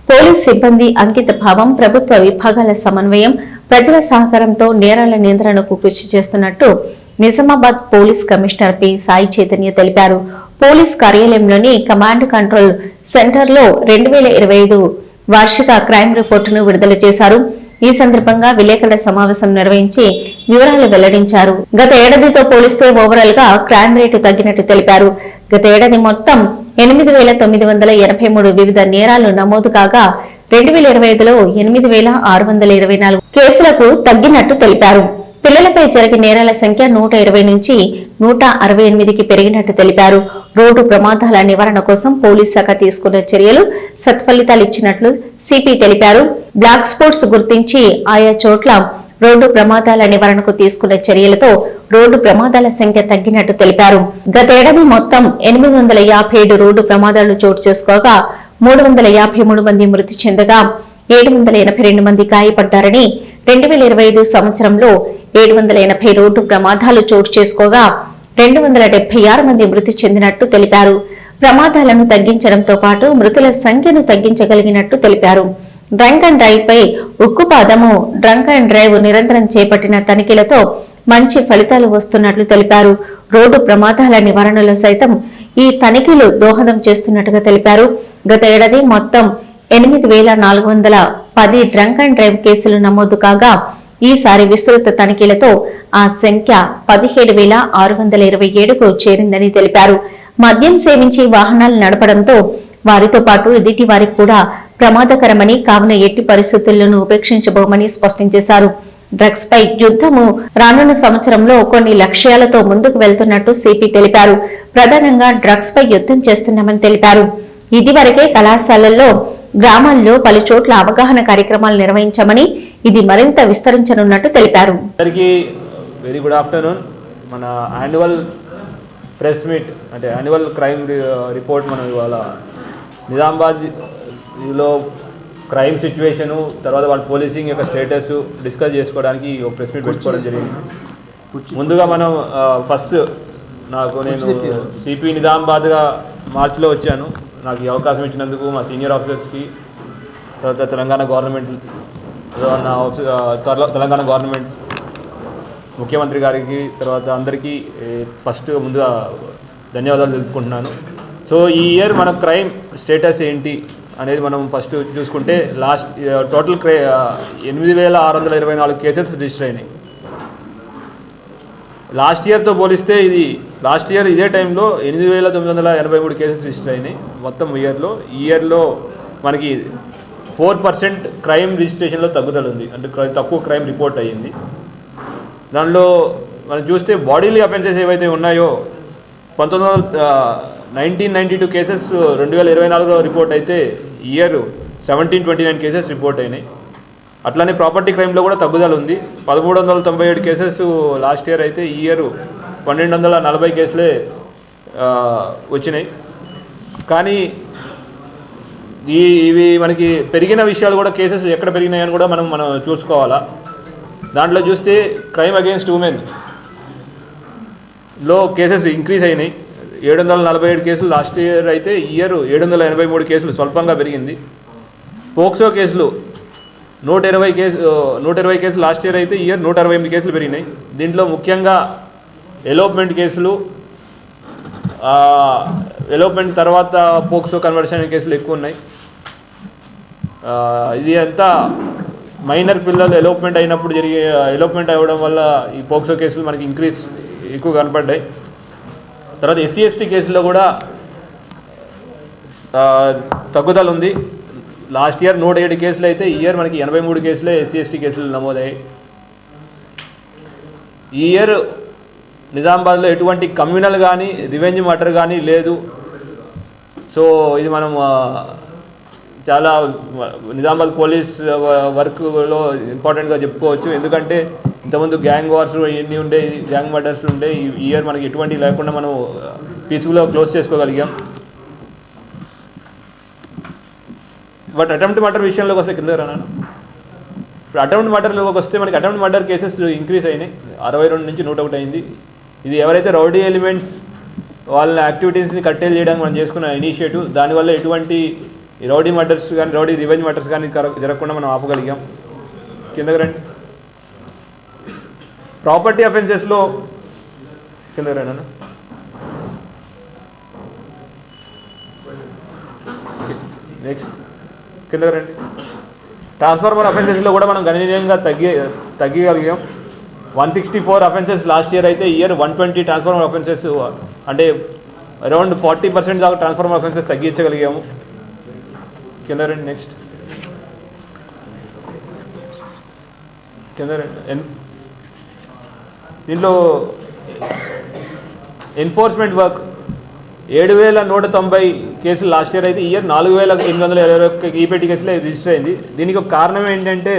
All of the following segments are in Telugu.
పోలీస్ సిబ్బంది అంకిత భావం, ప్రభుత్వ విభాగాల సమన్వయం, ప్రజల సహకారంతో నేరాల నియంత్రణకు కృషి చేస్తున్నట్టు Nizamabad police commissioner P Sai Chaitanya తెలిపారు. పోలీస్ కార్యాలయంలోని కమాండ్ కంట్రోల్ సెంటర్లో 2025 వార్షిక క్రైమ్ రిపోర్టును విడుదల చేశారు. ఈ సందర్భంగా విలేకరుల సమావేశం నిర్వహించి వివరాలు వెల్లడించారు. గత ఏడాదితో పోలిస్తే ఓవరాల్ గా క్రైమ్ రేటు తగ్గినట్టు తెలిపారు. గత ఏడాది మొత్తం 8,983 వివిధ నేరాలు నమోదు కాగా 2025లో 8,624 కేసులకు తగ్గినట్టు తెలిపారు. పిల్లలపై జరిగే నేరాల సంఖ్య 120 నుంచి 168కి పెరిగినట్టు తెలిపారు. రోడ్డు ప్రమాదాల నివారణ కోసం పోలీస్ శాఖ తీసుకున్న చర్యలు సత్ఫలితాలు ఇచ్చినట్లు సిపి తెలిపారు. బ్లాక్ స్పాట్స్ గుర్తించి ఆయా చోట్ల రోడ్డు ప్రమాదాల నివారణకు తీసుకున్న చర్యలతో రోడ్డు ప్రమాదాల సంఖ్య తగ్గినట్టు తెలిపారు. గత ఏడాది మొత్తం 857 రోడ్డు ప్రమాదాలు చోటు చేసుకోగా 353 మంది మృతి చెందగా 782 మంది గాయపడ్డారని, 2025 సంవత్సరంలో 780 రోడ్డు ప్రమాదాలు చోటు చేసుకోగా 276 మంది మృతి చెందినట్టు తెలిపారు. ప్రమాదాలను తగ్గించడంతో పాటు మృతుల సంఖ్యను తగ్గించగలిగినట్టు తెలిపారు. డ్రంక్ అండ్ డ్రైవ్ పై ఉక్కుపాదము డ్రంక్ అండ్ డ్రైవ్ నిరంతరం చేపట్టిన తనిఖీలతో మంచి ఫలితాలు వస్తున్నట్లు తెలిపారు. రోడ్డు ప్రమాదాల నివారణలో సైతం ఈ తనిఖీలు దోహదం చేస్తున్నట్టుగా తెలిపారు. గత ఏడాది మొత్తం 8,410 డ్రంక్ అండ్ డ్రైవ్ కేసులు నమోదు కాగా ఈసారి విస్తృత తనిఖీలతో ఆ సంఖ్య 17,627కు చేరిందని తెలిపారు. మద్యం సేవించి వాహనాలు నడపడంతో వారితో పాటు ఎదుటి వారికి కూడా ప్రమాదకరమని, కావున ఎట్టి పరిస్థితుల్లోనూ ఉపేక్షించబోమని స్పష్టం చేశారు. డ్రగ్స్ పై యుద్ధము రానున్న సంవత్సరంలో కొన్ని లక్ష్యాలతో ముందుకు వెళ్తున్నట్టు సిపి తెలిపారు. ప్రధానంగా డ్రగ్స్ పై యుద్ధం చేస్తున్నామని తెలిపారు. ఇదివరకే కళాశాలల్లో, గ్రామాల్లో పలు చోట్ల అవగాహన కార్యక్రమాలు నిర్వహించామని, ఇది మరింత విస్తరించనున్నట్టు తెలిపారు. Very good afternoon. మన యాన్యువల్ ప్రెస్ మీట్ అంటే యాన్యువల్ క్రైమ్ రిపోర్ట్ మనం ఇవాళ నిజామాబాద్లో క్రైమ్ సిచ్యువేషను, తర్వాత వాళ్ళ పోలీసింగ్ యొక్క స్టేటస్ డిస్కస్ చేసుకోవడానికి ఒక ప్రెస్ మీట్ పెట్టుకోవడం జరిగింది. ముందుగా మనం ఫస్ట్ నేను సిపి నిజామాబాద్గా మార్చిలో వచ్చాను. నాకు ఈ అవకాశం ఇచ్చినందుకు మా సీనియర్ ఆఫీసర్స్కి, తర్వాత తెలంగాణ గవర్నమెంట్ ముఖ్యమంత్రి గారికి, తర్వాత అందరికీ ఫస్ట్ ముందుగా ధన్యవాదాలు తెలుపుకుంటున్నాను. సో ఈ ఇయర్ మన క్రైమ్ స్టేటస్ ఏంటి అనేది మనం ఫస్ట్ చూసుకుంటే టోటల్ 8,624 కేసెస్ రిజిస్టర్ అయినాయి. లాస్ట్ ఇయర్తో పోలిస్తే లాస్ట్ ఇయర్ ఇదే టైంలో 8,983 కేసెస్ రిజిస్టర్ అయినాయి మొత్తం ఇయర్లో. ఈ ఇయర్లో మనకి 4% క్రైమ్ రిజిస్ట్రేషన్లో తగ్గుదల ఉంది, అంటే తక్కువ క్రైమ్ రిపోర్ట్ అయ్యింది. దానిలో మనం చూస్తే బాడీలీ అఫెన్సెస్ ఏవైతే ఉన్నాయో 1992 కేసెస్ 2024లో రిపోర్ట్ అయితే ఇయర్ 1729 కేసెస్ రిపోర్ట్ అయినాయి. అట్లానే ప్రాపర్టీ క్రైమ్లో కూడా తగ్గుదల ఉంది. 1397 కేసెస్ లాస్ట్ ఇయర్ అయితే ఈ ఇయర్ 1240 కేసులే వచ్చినాయి. కానీ ఇవి మనకి పెరిగిన విషయాలు కూడా, కేసెస్ ఎక్కడ పెరిగినాయని కూడా మనం చూసుకోవాలా. దాంట్లో చూస్తే క్రైమ్ అగెయిన్స్ట్ ఉమెన్లో కేసెస్ ఇంక్రీజ్ అయినాయి. 747 కేసులు లాస్ట్ ఇయర్ అయితే ఈ ఇయర్ 783 కేసులు, స్వల్పంగా పెరిగింది. పోక్సో కేసులు 120 కేసులు లాస్ట్ ఇయర్ అయితే ఈ ఇయర్ 168 కేసులు పెరిగినాయి. దీంట్లో ముఖ్యంగా ఎలోప్మెంట్ కేసులు, ఎలోప్మెంట్ తర్వాత పోక్సో కన్వర్షన్ కేసులు ఎక్కువ ఉన్నాయి. ఇది అంతా మైనర్ పిల్లలు ఎలోప్మెంట్ అయినప్పుడు ఎలోప్మెంట్ అవ్వడం వల్ల ఈ పోక్సో కేసులు మనకి ఎక్కువ కనపడ్డాయి. తర్వాత ఎస్సీ ఎస్టీ కేసుల్లో కూడా తగ్గుదల ఉంది. లాస్ట్ ఇయర్ 107 కేసులు అయితే ఈ ఇయర్ మనకి 83 కేసులే ఎస్సీ ఎస్టీ కేసులు నమోదయ్యాయి. ఈ ఇయర్ నిజామాబాద్లో ఎటువంటి కమ్యూనల్ కానీ రివెంజ్ మర్డర్ కానీ లేదు. సో ఇది మనం చాలా నిజామాబాద్ పోలీస్ వర్క్లో ఇంపార్టెంట్గా చెప్పుకోవచ్చు. ఎందుకంటే ఇంతకుముందు గ్యాంగ్ వార్స్ ఇవన్నీ ఉండే, గ్యాంగ్ మర్డర్స్ ఉండే. ఈ ఇయర్ మనకి ఎటువంటి లేకుండా మనం పీస్ఫుల్గా క్లోజ్ చేసుకోగలిగాం. బట్ అటెంప్ట్ మర్డర్ విషయంలోకి వస్తే కింద రాను. ఇప్పుడు అటెంప్ట్ మర్డర్లోకి వస్తే మనకి అటెంప్ట్ మర్డర్ కేసెస్ ఇంక్రీజ్ అయినాయి. 62 నుంచి 101 అయింది. ఇది ఎవరైతే రౌడీ ఎలిమెంట్స్ వాళ్ళ యాక్టివిటీస్ని కట్టేలు చేయడానికి మనం చేసుకున్న ఇనిషియేటివ్. దానివల్ల ఎటువంటి ఈ రౌడీ మర్డర్స్ కానీ రౌడీ రివెంజ్ మర్డర్స్ కానీ జరగకుండా మనం ఆపగలిగాం. కిందకి రండి. ప్రాపర్టీ అఫెన్సెస్లో కిందకి రండి అన్న. నెక్స్ట్ కిందకి రండి. ట్రాన్స్ఫార్మర్ అఫెన్సెస్లో కూడా మనం గణనీయంగా తగ్గగలిగాం. 164 అఫెన్సెస్ లాస్ట్ ఇయర్ అయితే ఈ ఇయర్ 120 ట్రాన్స్ఫార్మర్ అఫెన్సెస్, అంటే అరౌండ్ 40% దాకా ట్రాన్స్ఫార్మర్ అఫెన్సెస్ తగ్గించగలిగాము. కింద రండి. నెక్స్ట్ కింద రండి. దీంట్లో ఎన్ఫోర్స్మెంట్ వర్క్ 7,190 కేసులు లాస్ట్ ఇయర్ అయితే ఈ ఇయర్ 4,821 ఈపీటీ కేసులే రిజిస్టర్ అయింది. దీనికి ఒక కారణం ఏంటంటే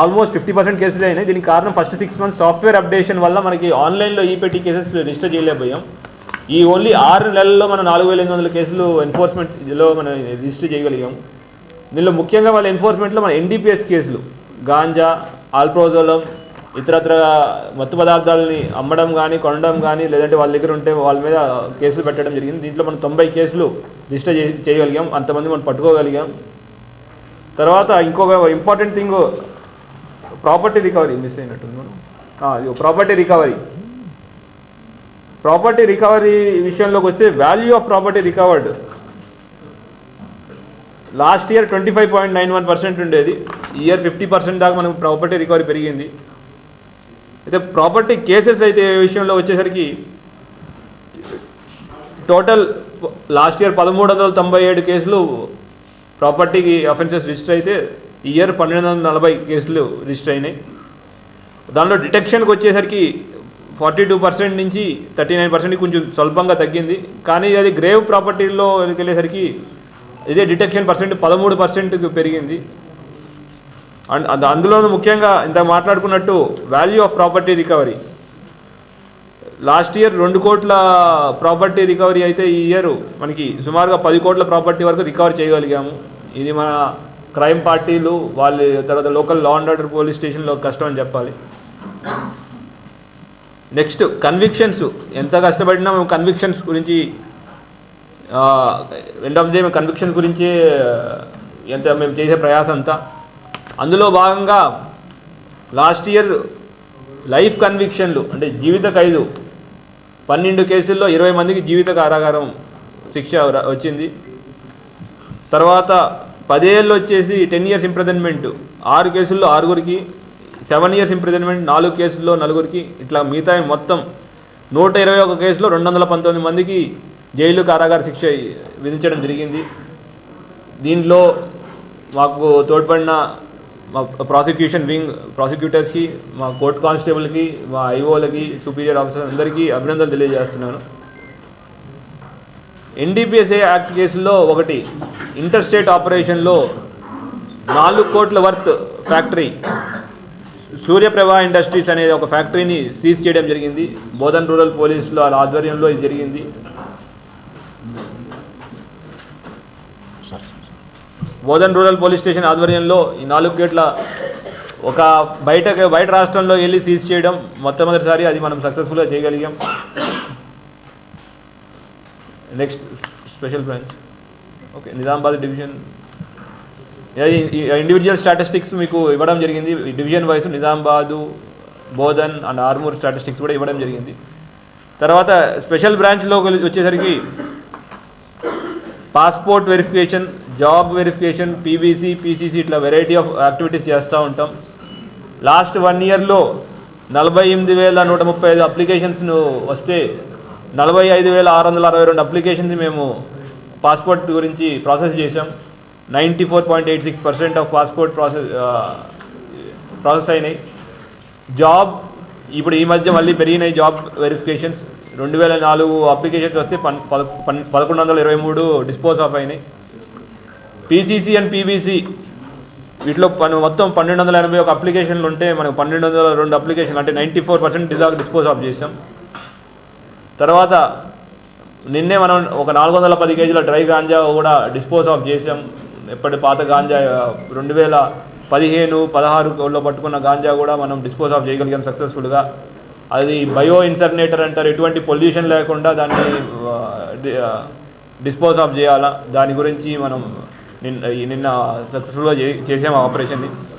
ఆల్మోస్ట్ 50% కేసులు అయినాయి. దీనికి కారణం ఫస్ట్ 6 months సాఫ్ట్వేర్ అప్డేషన్ వల్ల మనకి ఆన్లైన్లో ఈపీటీ కేసెస్ రిజిస్టర్ చేయలేకపోయాం. ఈ ఓన్లీ 6 నెలల్లో మనం 4,800 కేసులు ఎన్ఫోర్స్మెంట్లో మనం రిజిస్టర్ చేయగలిగాం. దీనిలో ముఖ్యంగా వాళ్ళ ఎన్ఫోర్స్మెంట్లో మన ఎన్డీపీఎస్ కేసులు, గాంజా, ఆల్ప్రోజోలం, ఇతరత్ర మత్తు పదార్థాలని అమ్మడం కానీ కొనడం కానీ లేదంటే వాళ్ళ దగ్గర ఉంటే వాళ్ళ మీద కేసులు పెట్టడం జరిగింది. దీంట్లో మనం 90 కేసులు రిజిస్టర్ చేయగలిగాం. అంతమంది మనం పట్టుకోగలిగాం. తర్వాత ఇంకొక important thing property recovery miss అయినట్టుంది మనం. ప్రాపర్టీ రికవరీ విషయంలోకి వస్తే value of property recovered last year 25.91% ఉండేది. ఈ ఇయర్ 50% దాకా మనకు ప్రాపర్టీ రికవరీ పెరిగింది. అయితే ప్రాపర్టీ కేసెస్ అయితే విషయంలో వచ్చేసరికి టోటల్ లాస్ట్ ఇయర్ 1,397 కేసులు ప్రాపర్టీకి అఫెన్సెస్ రిజిస్టర్ అయితే ఈ ఇయర్ 1,240 కేసులు రిజిస్టర్ అయినాయి. దానిలో డిటెక్షన్కి వచ్చేసరికి 42% నుంచి 39% కొంచెం స్వల్పంగా తగ్గింది. కానీ అది గ్రేవ్ ప్రాపర్టీల్లో వెళ్ళేసరికి ఇదే డిటెక్షన్ పర్సెంట్ 13%కి పెరిగింది. అండ్ అందులోనూ ముఖ్యంగా ఇంత మాట్లాడుకున్నట్టు value of property recovery last year 2 కోట్ల ప్రాపర్టీ రికవరీ అయితే ఈ ఇయర్ మనకి సుమారుగా 10 కోట్ల ప్రాపర్టీ వరకు రికవర్ చేయగలిగాము. ఇది మన క్రైమ్ పార్టీలు వాళ్ళ తర్వాత local law and order police స్టేషన్లో కష్టం అని చెప్పాలి. Next convictions. ఎంత కష్టపడినా మేము కన్విక్షన్స్ గురించి ఎండ్ ఆఫ్ డే మేము కన్విక్షన్ గురించి ఎంత మేము చేసే ప్రయాసం అంతా. అందులో భాగంగా లాస్ట్ ఇయర్ లైఫ్ కన్విక్షన్లు అంటే జీవిత ఖైదు 12 కేసుల్లో 20 మందికి జీవిత కారాగారం శిక్ష వచ్చింది. తర్వాత 10 ఏళ్ళు వచ్చేసి 10 years ఇంప్రిజన్మెంట్ 6 కేసుల్లో 6గురికి, 7 years ఇంప్రిజన్మెంట్ 4 కేసుల్లో 4గురికి, ఇట్లా మిగతా మొత్తం 121 కేసులో 219 మందికి జైలు కారాగార శిక్ష విధించడం జరిగింది. దీనిలో మాకు తోడ్పడిన మా ప్రాసిక్యూషన్ వింగ్ ప్రాసిక్యూటర్స్కి, మా కోర్ట్ కానిస్టేబుల్కి, మా ఐఓలకి, సుపీరియర్ ఆఫీసర్ అందరికీ అభినందనలు తెలియజేస్తున్నాను. ఎన్డీపీఎస్ఏ యాక్ట్ కేసుల్లో ఒకటి ఇంటర్ స్టేట్ ఆపరేషన్లో 4 కోట్ల వర్త్ ఫ్యాక్టరీ సూర్యప్రభ ఇండస్ట్రీస్ అనేది ఒక ఫ్యాక్టరీని సీజ్ చేయడం జరిగింది. బోధన్ రూరల్ పోలీసుల ఆధ్వర్యంలో ఇది జరిగింది. బోధన్ రూరల్ పోలీస్ స్టేషన్ ఆధ్వర్యంలో ఈ 4 కోట్ల ఒక బయట రాష్ట్రంలో వెళ్ళి సీజ్ చేయడం మొట్టమొదటిసారి. అది మనం సక్సెస్ఫుల్గా చేయగలిగాం. Next special branch okay Nizamabad division. Individual statistics మీకు ఇవ్వడం జరిగింది. Division wise Nizamabad, Bodhan and Armoor statistics కూడా ఇవ్వడం జరిగింది. తర్వాత స్పెషల్ బ్రాంచ్లో వచ్చేసరికి passport verification, job verification, PBC, PCC ఇట్లా వెరైటీ ఆఫ్ యాక్టివిటీస్ చేస్తూ ఉంటాం. లాస్ట్ 1 yearలో 48,135 అప్లికేషన్స్ను వస్తే 45,662 అప్లికేషన్స్ మేము పాస్పోర్ట్ గురించి ప్రాసెస్ చేసాం. 94.86% ఆఫ్ పాస్పోర్ట్ ప్రాసెస్ అయినాయి. జాబ్ ఇప్పుడు ఈ మధ్య మళ్ళీ పెరిగినాయి. జాబ్ వెరిఫికేషన్స్ 2,004 అప్లికేషన్స్ వస్తే 1,123 డిస్పోజ్ ఆఫ్ అయినాయి. పీసీసీ అండ్ పీబీసీ వీటిలో మొత్తం 1,281 అప్లికేషన్లు ఉంటే మనకు 1,202 అప్లికేషన్లు అంటే 94% దాకా డిస్పోజ్ ఆఫ్ చేసాం. తర్వాత నిన్నే మనం ఒక 410 కేజీల డ్రై గాంజా కూడా డిస్పోజ్ ఆఫ్ చేసాం. ఎప్పటి పాత గాంజా 2015-16లో పట్టుకున్న గాంజా కూడా మనం డిస్పోజ్ ఆఫ్ చేయగలిగాం సక్సెస్ఫుల్గా. అది బయో ఇన్సర్నేటర్ అంటారు. ఎటువంటి పొల్యూషన్ లేకుండా దాన్ని డిస్పోజ్ ఆఫ్ చేయాలా దాని గురించి మనం నిన్న సక్సెస్ఫుల్గా చేసాము ఆపరేషన్ని.